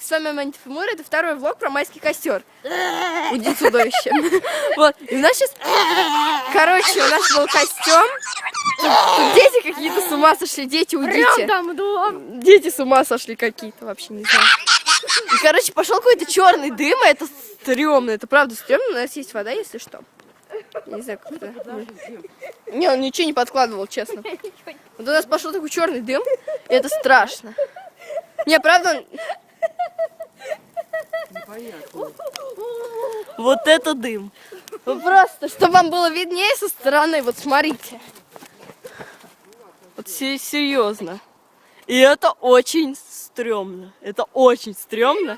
с вами Манит Фимур, это второй влог про майский костер. Уйди, чудовище. Вот, и у нас сейчас, короче, у нас был костер. Тут дети какие-то с ума сошли, дети, уйдите. Дети с ума сошли какие-то, вообще не знаю. И, короче, пошел какой-то черный дым, и это стрёмно, это правда стрёмно, у нас есть вода, если что. Я не знаю, как это. Не, он ничего не подкладывал, честно. Вот у нас пошел такой черный дым, и это страшно. Не, правда, он... Вот это дым. Ну, просто, чтобы вам было виднее со стороны, вот смотрите. Вот серьезно. И это очень стрёмно. Это очень стрёмно.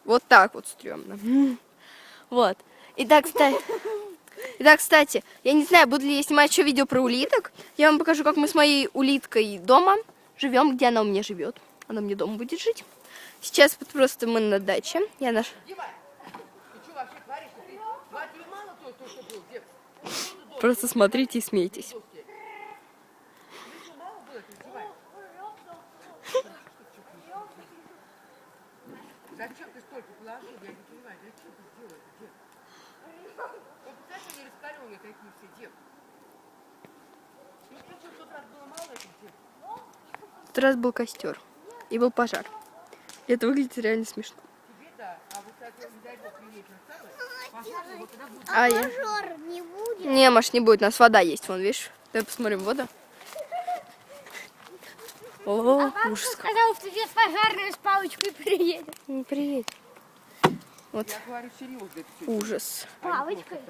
Вот так вот стрёмно. Вот. Итак, кстати, я не знаю, буду ли я снимать еще видео про улиток. Я вам покажу, как мы с моей улиткой дома живем, где она у меня живет. Она мне дома будет жить. Сейчас вот просто мы на даче. Я наш... Просто смотрите и смейтесь. Зачем ты столько положил? Я не понимаю, зачем ты сделал это, дед? Вот представляешь, они раскаленные такие все, дед. Ну, что, в тот раз было мало этих, дед? В тот раз был костер. И был пожар. И это выглядит реально смешно. Тебе да, а вот так, не дай бог, велеть насталось, пожар, вот тогда будет... А пожар не будет? Не, Маш, не будет. У нас вода есть, вон, видишь? Давай посмотрим воду. О, ужас. Сказал, что здесь пожарная с палочкой приедет. Не приедет. Вот. Я говорю серьезно, это все. Ужас. Палочкой?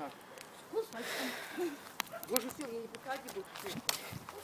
Боже, все, мне не подходи больше.